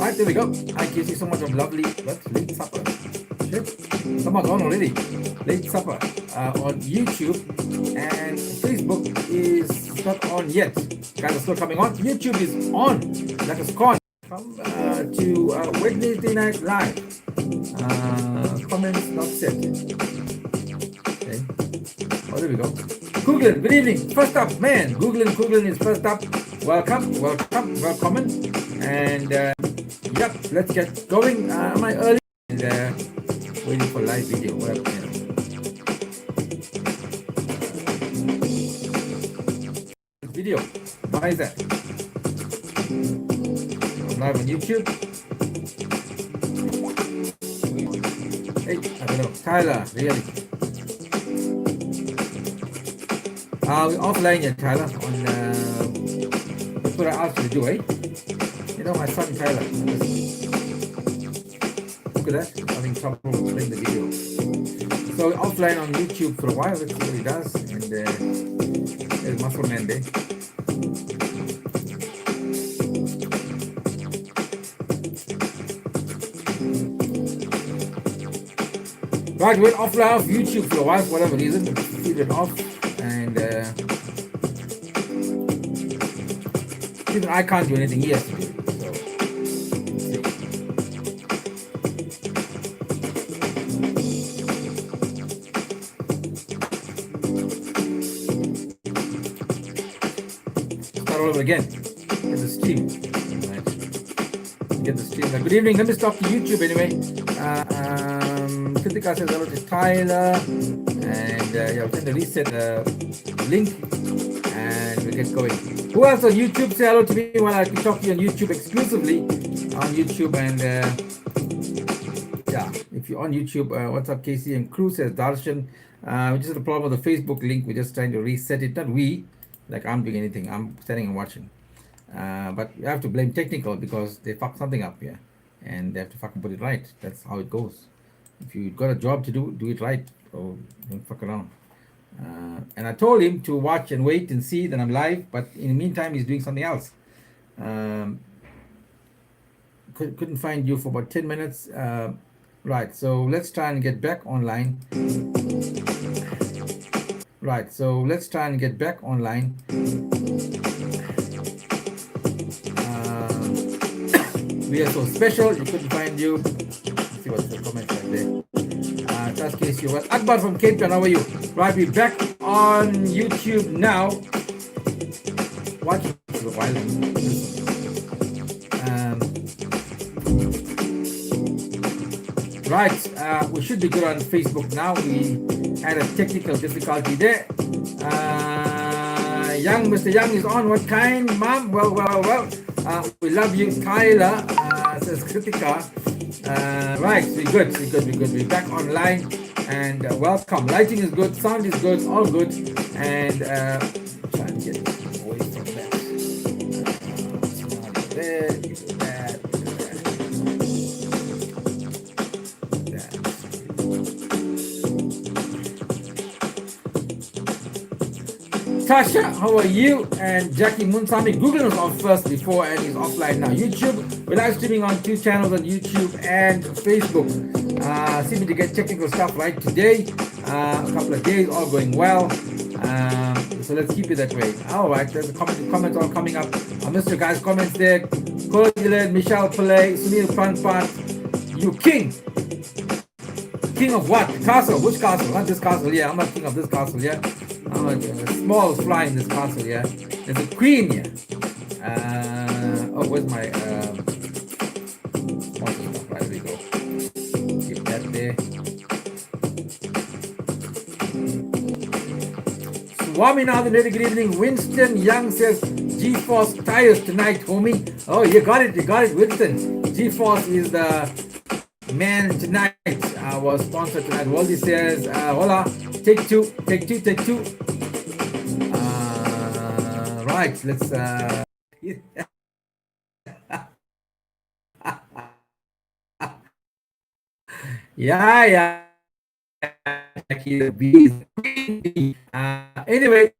Right, there we go. I give you so much of lovely, what, late supper. Shit, some are gone already. Late supper on YouTube, and Facebook is not on yet. Guys are still coming on. YouTube is on. That is gone. Come to Wednesday Night Live. Comments not set. Okay. Oh, there we go. Google, good evening. First up, man. Googling is first up. Welcome. And yep, let's get going. Am I early? And waiting for live video. Whatever, Video. Why is that? I'm live on YouTube. Hey, I don't know. Tyler, really? We're offline yet, Tyler. On that's what I asked you to do, eh? You know, my son Tyler. Look at that. Having trouble playing the video. So we're offline on YouTube for a while. Let's see what he does. And there's Muscle Man Day. Right, we're offline off YouTube for a while, for whatever reason. Keep it off. And even I can't do anything. He has to do it. So start all over again. Get the stream. Right. Get the stream. Good evening. Let me stop the YouTube anyway. Kritika says hello to Tyler. And yeah, we're going to reset the link and we'll get going. Who else on YouTube? Say hello to me while I can talk to you on YouTube exclusively on YouTube. And yeah, if you're on YouTube, what's up, Casey and Crew says Darshan. We just had a problem with the Facebook link. We're just trying to reset it. Not we, like I'm doing anything. I'm standing and watching. But you have to blame technical because they fucked something up here, and they have to fucking put it right. That's how it goes. If you've got a job to do, do it right. Or don't fuck around. And I told him to watch and wait and see that I'm live, but in the meantime he's doing something else. Couldn't find you for about 10 minutes. Right, so let's try and get back online. We are so special, you couldn't find you. Let's see what's the comments right there. Just in case you were. Akbar from Cape Town, how are you? Right, we're back on YouTube now. Watch it for a while. Right, we should be good on Facebook now. We had a technical difficulty there. Mr. Young is on. What kind, Mom? Well. We love you, Tyler. Says Kritika. Right, we're good. We're back online and welcome. Lighting is good, sound is good, all good. And try and get away from that. There, you do that. Tasha, how are you? And Jackie Munsami. Google was off first before and he's offline now. YouTube, we're live streaming on 2 channels on YouTube and Facebook. Seeming to get technical stuff right today. A couple of days, all going well. So let's keep it that way. All right, there's a comments all coming up. I missed your guys' comments there. Cordial, Michelle Pillay, Sunil Pranpat, you king. King of what? Castle? Which castle? Not this castle, yeah. I'm not king of this castle, yeah. I'm a small fly in this castle, yeah. There's a queen here. Where's my stuff? Right, there we go. Keep that there. Swaminathan, very good evening. Winston Young says G-Force tires tonight, homie. Oh, you got it, Winston. G-Force is the man tonight. Was sponsored tonight. Waldy says, hola, take two. Right, let's yeah. Anyway,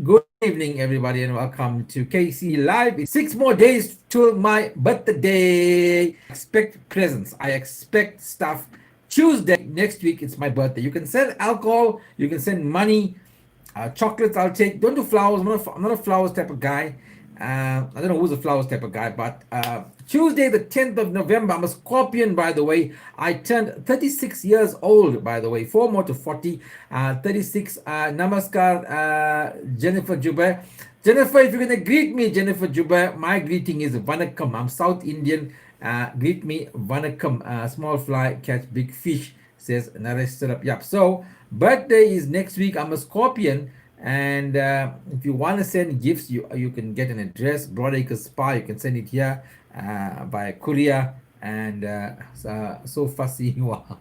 Good evening, everybody, and welcome to KC Live. It's 6 more days till my birthday. Expect presents. I expect stuff. Tuesday next week, it's my birthday. You can send alcohol, you can send money, chocolates. I'll take. Don't do flowers. I'm not a flowers type of guy. I don't know who's a flowers type of guy, but Tuesday, the 10th of November, I'm a Scorpion, by the way. I turned 36 years old, by the way, 4 more to 40. 36. Namaskar, Jennifer Jubair. Jennifer, if you're going to greet me, Jennifer Jubair, my greeting is Vanakkam. I'm South Indian. Greet me, Vanakkam. Small fly, catch big fish, says Naresh Sarap. Yep. So, birthday is next week. I'm a Scorpion. And if you want to send gifts, you can get an address, Broadacre Spa. You can send it here by courier. And so fussy you are.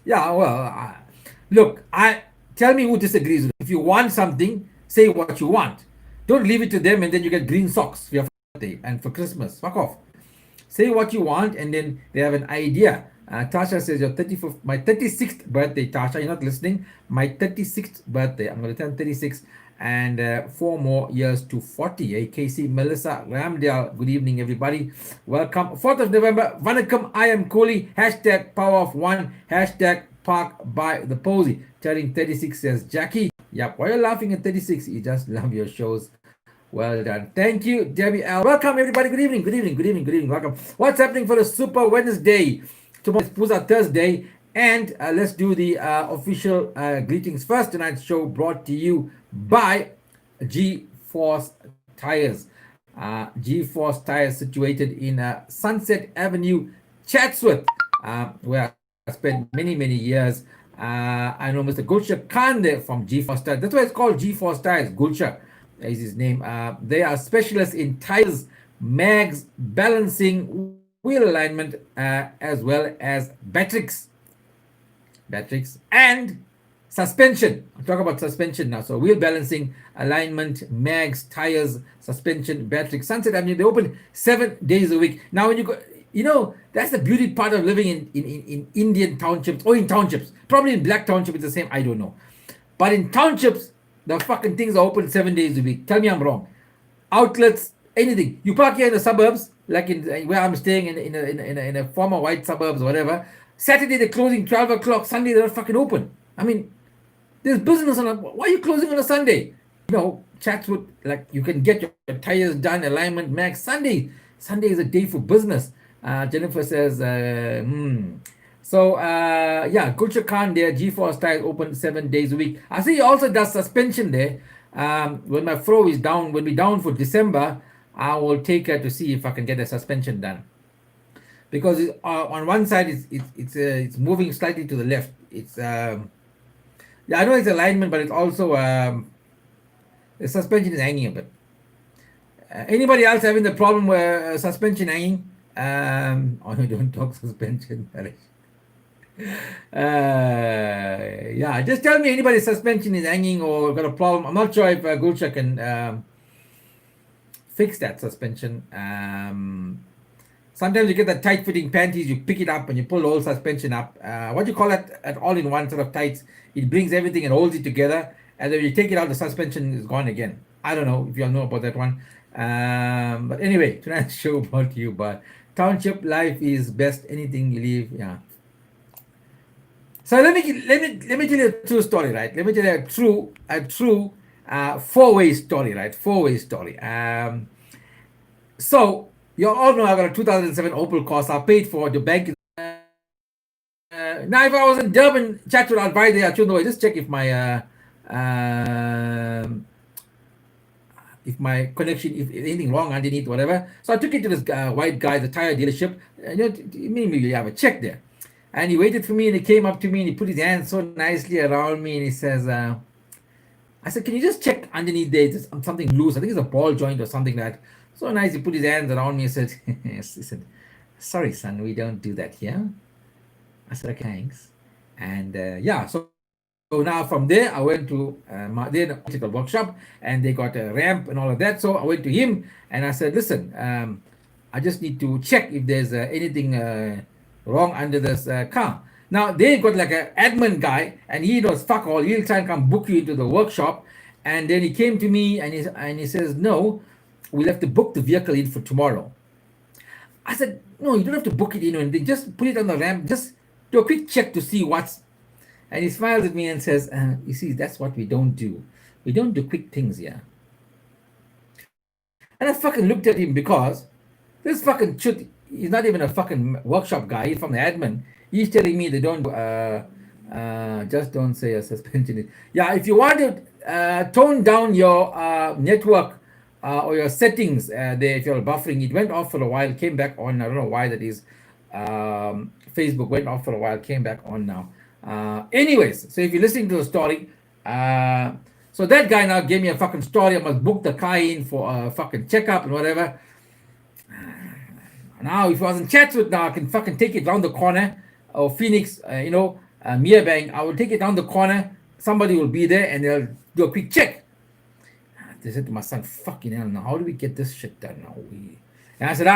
Yeah, well, look, I tell me who disagrees with. If you want something, say what you want. Don't leave it to them, and then you get green socks for your birthday and for Christmas. Fuck off. Say what you want, and then they have an idea. Tasha says your 35th, my 36th birthday. Tasha, you're not listening. My 36th birthday. I'm going to turn 36, and 4 more years to 40. KC Melissa Ramdale. Good evening, everybody. Welcome. 4th of November. Vanakkam. I am Kohli. Hashtag Power of One. Hashtag Park by the Posy. Turning 36 says Jackie. Yep. Why are you laughing at 36? You just love your shows. Well done. Thank you, Debbie L. Welcome, everybody. Good evening. Good evening. Good evening. Good evening. Welcome. What's happening for the Super Wednesday? Tomorrow is Puza Thursday. And let's do the official greetings first. Tonight's show brought to you by G-Force Tires. G-Force Tires situated in Sunset Avenue, Chatsworth, where I spent many, many years. I know Mr. Gulsha Khan there from G-Force Tires. That's why it's called G-Force Tires. Gulsha is his name. They are specialists in tires, mags, balancing, wheel alignment, as well as batteries, and suspension. I'm talking about suspension now. So wheel balancing, alignment, mags, tires, suspension, batteries. Sunset Avenue, they open 7 days a week. Now when you go, that's the beauty part of living in Indian townships, or in townships. Probably in black township it's the same, I don't know. But in townships, the fucking things are open 7 days a week. Tell me I'm wrong. Outlets, anything. You park here in the suburbs, like in where I'm staying in a former white suburbs or whatever. Saturday they're closing 12 o'clock. Sunday they're not fucking open. I mean, there's business on why are you closing on a Sunday? Chatswood, like you can get your tires done, alignment, max. Sunday is a day for business. Jennifer says, So, Gulsha Khan there, G-Force Tires open 7 days a week. I see he also does suspension there. When my fro is down, when we're down for December, I will take her to see if I can get a suspension done. Because on one side, it's moving slightly to the left. I know it's alignment, but it's also, the suspension is hanging a bit. Anybody else having the problem where suspension hanging? Don't talk suspension, just tell me anybody's suspension is hanging or got a problem. I'm not sure if Gulsha can fix that suspension. Sometimes you get the tight fitting panties, you pick it up and you pull the whole suspension up. What do you call that? At all in one sort of tights. It brings everything and holds it together, and then you take it out, the suspension is gone again. I don't know if you all know about that one. But anyway, tonight's show brought to you by Township Life is best. Anything you leave, yeah. So let me tell you a true story, right? Let me tell you a true four-way story, right? Four-way story. So you all know I got a 2007 Opel Corsa. I paid for the bank. Now if I was in Durban, Chatswood, I'd buy there. Just check if my connection, if anything wrong underneath, whatever. So I took it to this white guy, the tire dealership. Maybe you have a check there. And he waited for me, and he came up to me, and he put his hand so nicely around me, and he says, I said, can you just check underneath there? There's something loose. I think it's a ball joint or something like that. So nice. He put his hands around me and said, he said, sorry, son, we don't do that here. I said, okay, thanks. And so now from there, I went to my electrical workshop, and they got a ramp and all of that. So I went to him, and I said, listen, I just need to check if there's anything wrong under this car. Now they got like an admin guy, and he knows fuck all. He'll try and come book you into the workshop, And then he came to me and he says, "No, we'll have to book the vehicle in for tomorrow." I said, "No, you don't have to book it in or anything. Just put it on the ramp. Just do a quick check to see what's." And he smiles at me and says, "You see, that's what we don't do. We don't do quick things here." And I fucking looked at him because this fucking chut, he's not even a fucking workshop guy. He's from the admin. He's telling me they don't do, just don't say a suspension. Yeah, if you want to tone down your network or your settings there, if you're buffering, it went off for a while, came back on. I don't know why that is. Facebook went off for a while, came back on now. Anyways, so if you're listening to the story, uh, so that guy now gave me a fucking story. I must book the car in for a fucking checkup and whatever. Now, if I was in Chatswood now, I can fucking take it round the corner, or Phoenix, Merebank. I will take it down the corner. Somebody will be there and they'll do a quick check. They said to my son, "Fucking hell, now how do we get this shit done now?" And I said,